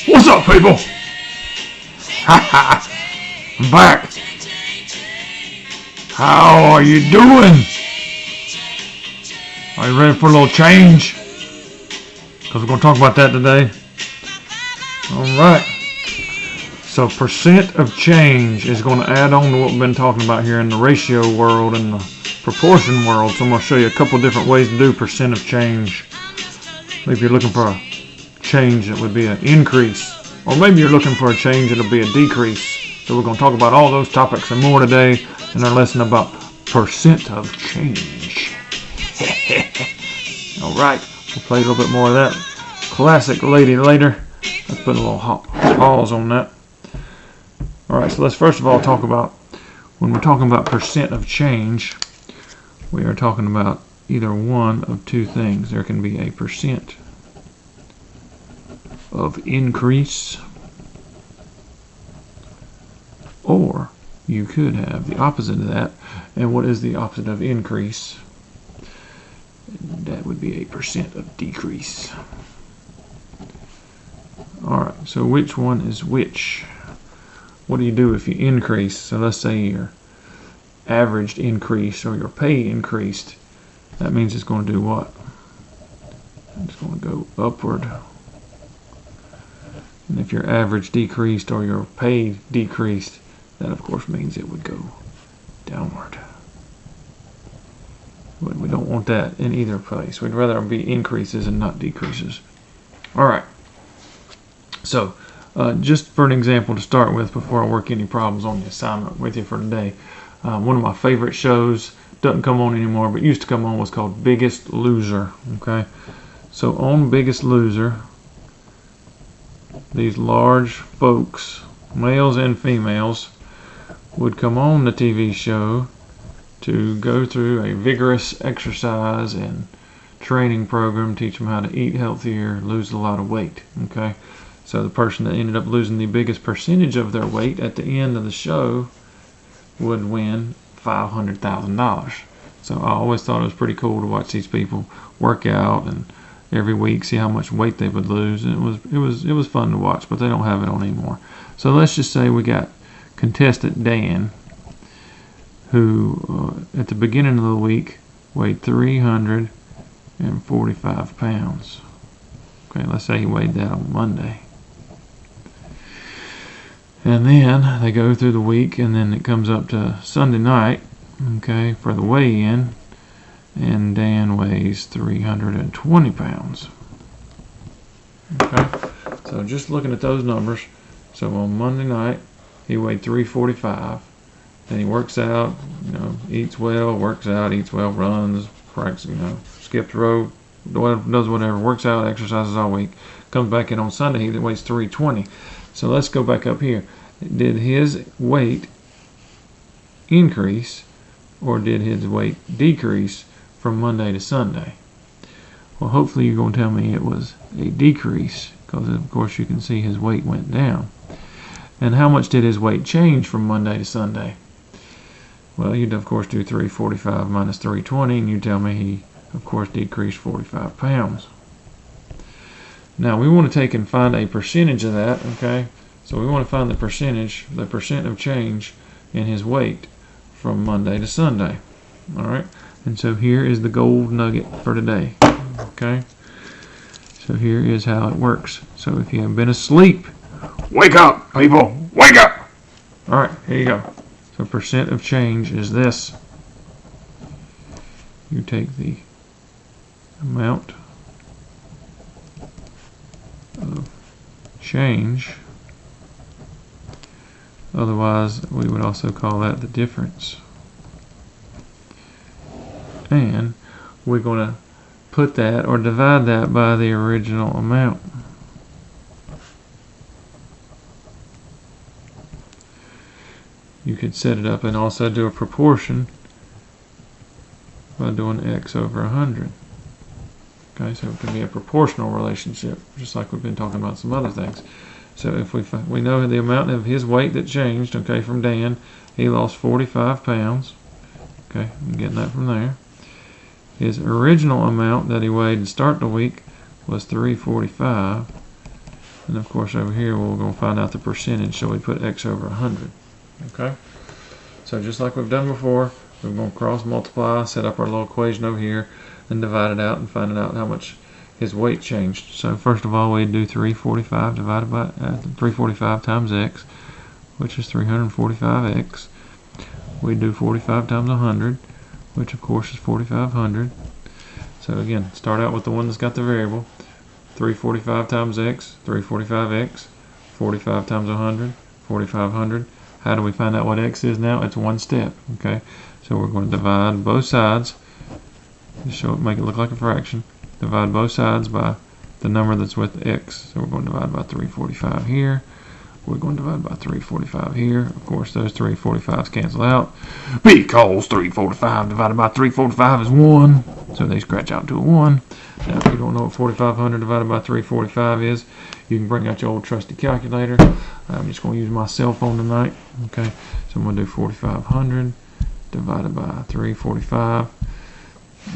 What's up, people? Haha, I'm back. How are you doing? Are you ready for a little change? Because we're going to talk about that today. Alright. So percent of change is going to add on to what we've been talking about here in the ratio world and the proportion world. So I'm going to show you a couple different ways to do percent of change. Maybe you're looking for a change that would be an increase. Or maybe you're looking for a change that'll be a decrease. So we're going to talk about all those topics and more today in our lesson about percent of change. Alright, we'll play a little bit more of that classic lady later. Let's put a little pause on that. Alright, so let's first of all talk about, when we're talking about percent of change, we are talking about either one of two things. There can be a percent of increase, or you could have the opposite of that. And what is the opposite of increase? That would be a percent of decrease. Alright, so which one is which? What do you do if you increase? So let's say your averaged increase or your pay increased. That means it's going to do what? It's going to go upward. And if your average decreased or your pay decreased, that of course means it would go downward. But we don't want that in either place. We'd rather be increases and not decreases. Alright. So, just for an example to start with before I work any problems on the assignment with you for today. One of my favorite shows, doesn't come on anymore, but used to come on, was called Biggest Loser. Okay, so on Biggest Loser, these large folks, males and females, would come on the TV show to go through a vigorous exercise and training program, teach them how to eat healthier, lose a lot of weight. Okay, so the person that ended up losing the biggest percentage of their weight at the end of the show would win $500,000. So I always thought it was pretty cool to watch these people work out and every week see how much weight they would lose. And it was fun to watch, but they don't have it on anymore. So let's just say we got contestant Dan, who at the beginning of the week weighed 345 pounds. Okay, let's say he weighed that on Monday. And then they go through the week, and then it comes up to Sunday night, okay, for the weigh-in, and Dan weighs 320 pounds. Okay, so just looking at those numbers, so on Monday night, he weighed 345, then he works out, eats well, works out, eats well, runs, practices, skips rope, does whatever, works out, exercises all week, comes back in on Sunday, he weighs 320. So let's go back up here. Did his weight increase or did his weight decrease from Monday to Sunday? Well, hopefully you're going to tell me it was a decrease, because of course you can see his weight went down. And how much did his weight change from Monday to Sunday? Well, you'd of course do 345 minus 320, and you tell me he of course decreased 45 pounds. Now we want to take and find a percentage of that, okay? So we want to find the percent of change in his weight from Monday to Sunday. Alright? And so here is the gold nugget for today. Okay? So here is how it works. So if you have been asleep, wake up, people! Wake up! Alright, here you go. So percent of change is this. You take the amount of change, otherwise we would also call that the difference, and we're going to put that or divide that by the original amount. You could set it up and also do a proportion by doing x over 100. Okay, so it can be a proportional relationship, just like we've been talking about some other things. So if we know the amount of his weight that changed, okay, from Dan, he lost 45 pounds. Okay, I'm getting that from there. His original amount that he weighed to start the week was 345. And of course over here we're going to find out the percentage, so we put x over 100. Okay? So just like we've done before, we're going to cross multiply, set up our little equation over here, and divide it out and find out how much his weight changed. So first of all, we'd do 345 divided by 345 times x, which is 345x. We'd do 45 times 100, which of course is 4500. So again, start out with the one that's got the variable. 345 times x, 345x, 45 times 100, 4500. How do we find out what x is now? It's one step, okay? So we're going to divide both sides, to make it look like a fraction. Divide both sides by the number that's with x. So we're going to divide by 345 here. We're going to divide by 345 here. Of course, those 345s cancel out because 345 divided by 345 is 1. So they scratch out to a 1. Now, if you don't know what 4500 divided by 345 is, you can bring out your old trusty calculator. I'm just going to use my cell phone tonight. Okay, so I'm going to do 4500 divided by 345,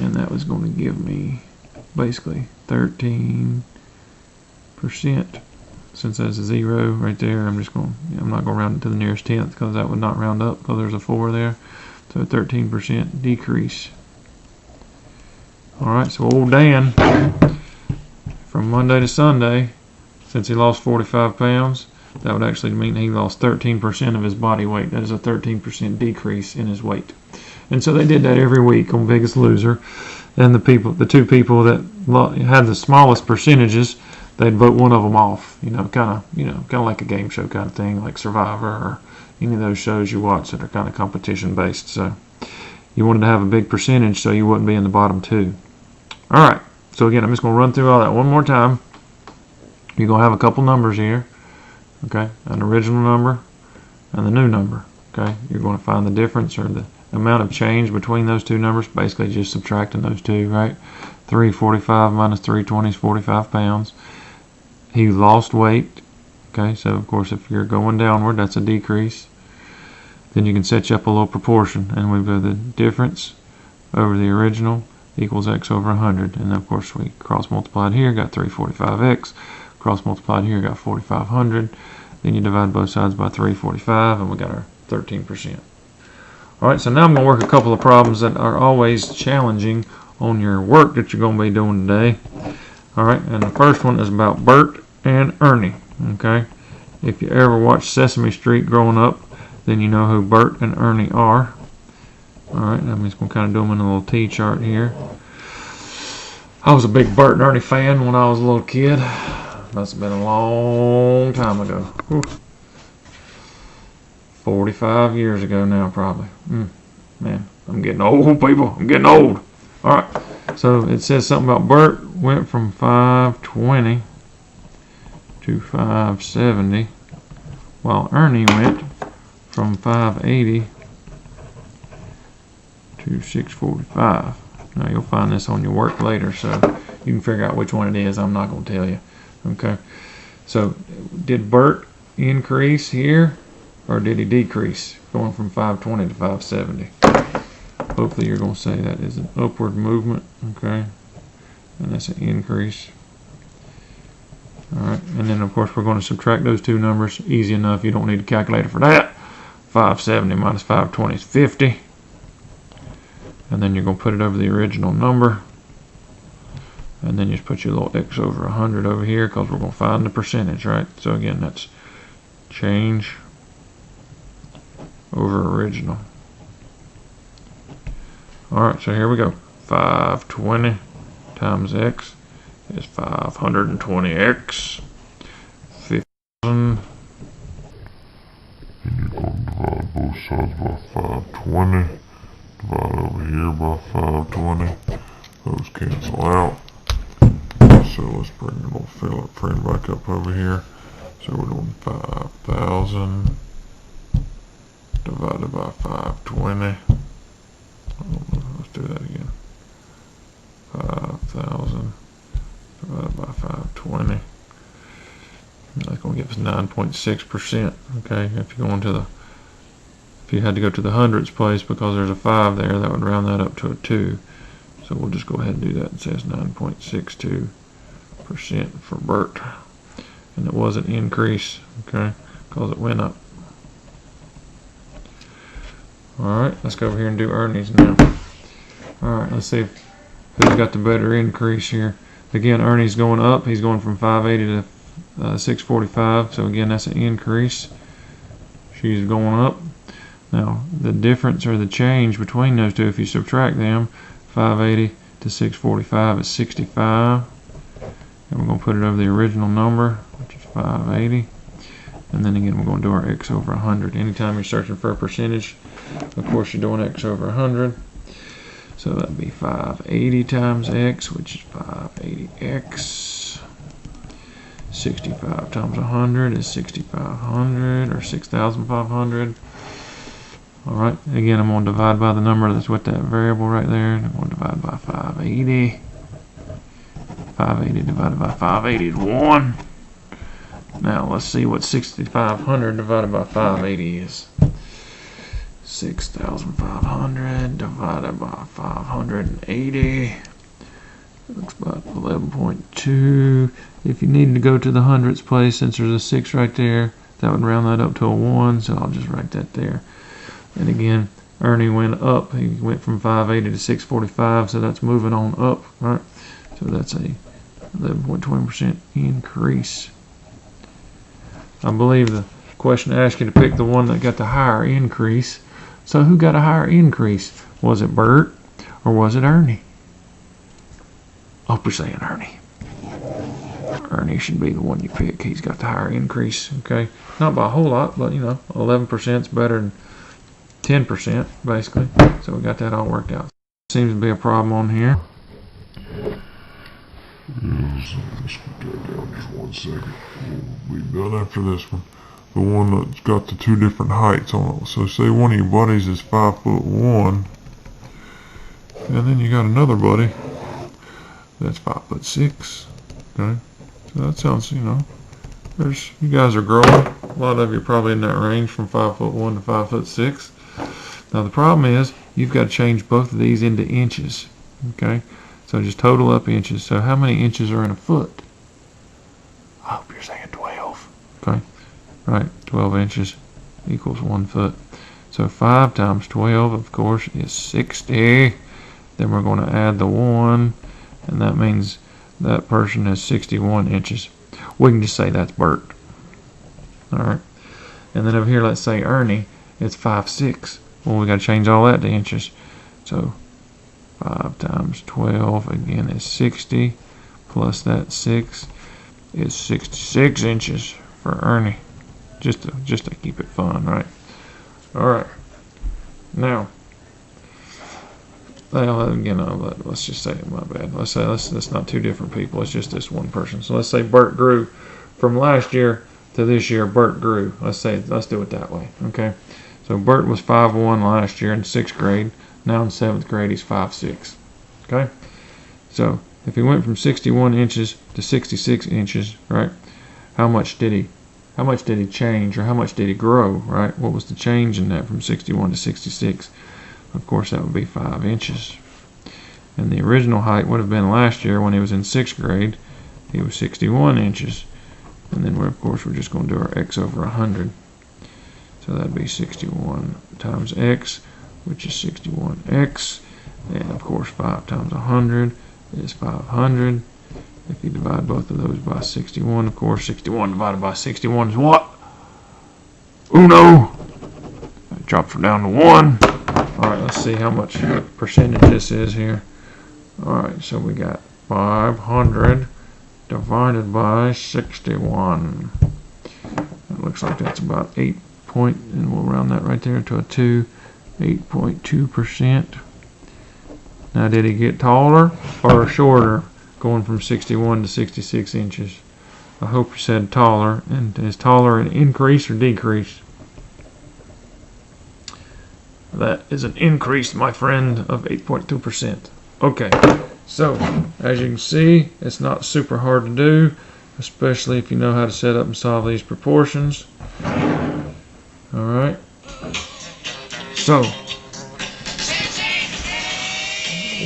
and that was going to give me basically 13%. Since that's a 0 right there, I'm not going to round it to the nearest tenth because that would not round up because there's a 4 there. So a 13% decrease. Alright, so old Dan, from Monday to Sunday, since he lost 45 pounds, that would actually mean he lost 13% of his body weight. That is a 13% decrease in his weight. And so they did that every week on Biggest Loser. And the two people that had the smallest percentages, they'd vote one of them off. Kind of like a game show kind of thing, like Survivor or any of those shows you watch that are kind of competition based. So you wanted to have a big percentage so you wouldn't be in the bottom two. All right. So again, I'm just going to run through all that one more time. You're going to have a couple numbers here. Okay, an original number and the new number. Okay, you're going to find the difference or the amount of change between those two numbers, basically just subtracting those two, right? 345 minus 320 is 45 pounds. He lost weight. Okay, so of course if you're going downward, that's a decrease. Then you can set you up a little proportion, and we've got the difference over the original equals x over 100. And of course we cross multiplied here, got 345x. Cross multiplied here, got 4500. Then you divide both sides by 345, and we got our 13%. Alright, so now I'm going to work a couple of problems that are always challenging on your work that you're going to be doing today. Alright, and the first one is about Bert and Ernie. Okay, if you ever watched Sesame Street growing up, then you know who Bert and Ernie are. Alright, I'm just going to kind of do them in a little T-chart here. I was a big Bert and Ernie fan when I was a little kid. Must have been a long time ago. Whew. 45 years ago now, probably. Man, I'm getting old, people. I'm getting old. Alright, so it says something about Bert went from 520 to 570, while Ernie went from 580 to 645. Now, you'll find this on your work later, so you can figure out which one it is. I'm not going to tell you. Okay, so did Bert increase here, or did he decrease, going from 520 to 570? Hopefully you're going to say that is an upward movement, okay, and that's an increase. Alright, and then of course we're going to subtract those two numbers. Easy enough, you don't need a calculator for that. 570 minus 520 is 50. And then you're going to put it over the original number. And then you just put your little x over 100 over here, because we're going to find the percentage, right? So again, that's change over original. Alright, so here we go. 520 times x is 520x. 50,000. And you're going to divide both sides by 520. Divide over here by 520. Those cancel out. So let's bring a little fill up, print back up over here. So we're doing 5,000 divided by 520. Let's do that again. 5,000 divided by 520. That's going to give us 9.6%. Okay, if you had to go to the hundreds place because there's a 5 there, that would round that up to a 2. So we'll just go ahead and do that. It says 9.62%. for Bert. And it was an increase, okay, because it went up. Alright, let's go over here and do Ernie's now. Alright, let's see who's got the better increase here. Again, Ernie's going up. He's going from 580 to 645. So again, that's an increase. She's going up. Now, the difference or the change between those two, if you subtract them, 580 to 645 is 65. And we're going to put it over the original number, which is 580. And then again, we're going to do our x over 100. Anytime you're searching for a percentage, of course, you're doing x over 100. So that'd be 580 times x, which is 580x. 65 times 100 is 6,500 or 6,500. Alright, again, I'm going to divide by the number that's with that variable right there. And I'm going to divide by 580. 580 divided by 580 is 1. Now let's see what 6,500 divided by 580 is. 6,500 divided by 580. It looks about 11.2. If you needed to go to the hundredths place, since there's a 6 right there, that would round that up to a 1, so I'll just write that there. And again, Ernie went up. He went from 580 to 645, so that's moving on up, right? So that's a 11.20% increase. I believe the question asked you to pick the one that got the higher increase. So who got a higher increase? Was it Bert or was it Ernie? I hope you're saying Ernie. Ernie should be the one you pick. He's got the higher increase, okay? Not by a whole lot, but you know, 11% is better than 10%, basically. So we got that all worked out. Seems to be a problem on here. Let's put that down just 1 second. We'll be done after this one. The one that's got the 2 different heights on it. So say one of your buddies is 5'1", and then you got another buddy that's 5'6". Okay, so that sounds, you know, you guys are growing. A lot of you are probably in that range from 5'1" to 5'6". Now the problem is you've got to change both of these into inches. Okay. So just total up inches. So how many inches are in a foot? I hope you're saying 12. Okay. Right. 12 inches equals 1 foot. So 5 times 12, of course, is 60. Then we're going to add the 1. And that means that person has 61 inches. We can just say that's Bert. Alright. And then over here, let's say Ernie, it's 5'6". Well, we got to change all that to inches. So 5 times 12 again is 60, plus that 6 is 66 inches for Ernie. Just to keep it fun, right? All right. Now, well, again, let's just say, my bad. Let's say that's not 2 different people. It's just this one person. So let's say Bert grew from last year to this year. Bert grew. Let's do it that way. Okay. So Bert was 5'1" last year in 6th grade. Now in 7th grade, he's 5'6". Okay? So if he went from 61 inches to 66 inches, right? How much did he change, or how much did he grow, right? What was the change in that from 61 to 66? Of course, that would be 5 inches. And the original height would have been last year when he was in 6th grade. He was 61 inches. And then, of course, we're just going to do our x over 100. So that'd be 61 times x, which is 61x, and of course 5 times 100 is 500. If you divide both of those by 61, of course 61 divided by 61 is what? Uno! It drops down to 1. Alright, let's see how much percentage this is here. Alright, so we got 500 divided by 61. It looks like that's about 8 point, and we'll round that right there to a 2. 8.2%. Now, did he get taller or shorter going from 61 to 66 inches? I hope you said taller. And is taller an increase or decrease? That is an increase, my friend, of 8.2%. Okay, so as you can see, it's not super hard to do, especially if you know how to set up and solve these proportions. Alright. So,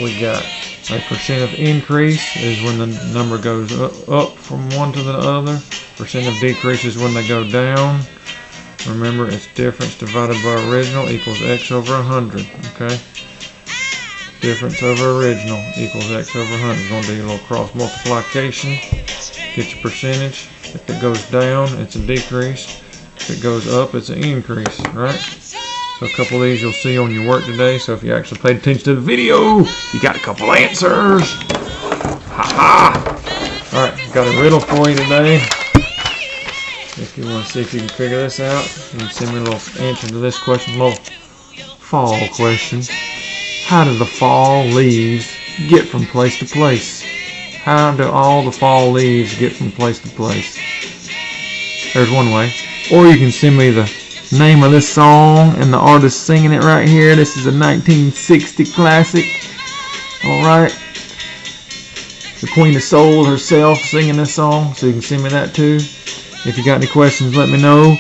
we got A percent of increase is when the number goes up from one to the other. Percent of decrease is when they go down. Remember, it's difference divided by original equals x over 100. Okay? Difference over original equals x over 100. You're going to do your little cross multiplication. Get your percentage. If it goes down, it's a decrease. If it goes up, it's an increase. Right? So a couple of these you'll see on your work today. So if you actually paid attention to the video, you got a couple answers. Ha ha! Alright, got a riddle for you today. If you want to see if you can figure this out, you can send me a little answer to this question, a little fall question. How do the fall leaves get from place to place? How do all the fall leaves get from place to place? There's one way. Or you can send me the name of this song and the artist singing it right here. This is a 1960 classic. Alright. The Queen of Soul herself singing this song, so you can send me that too. If you got any questions, let me know.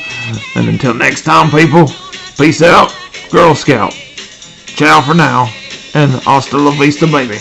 And until next time, people, peace out, Girl Scout. Ciao for now, and hasta la vista, baby.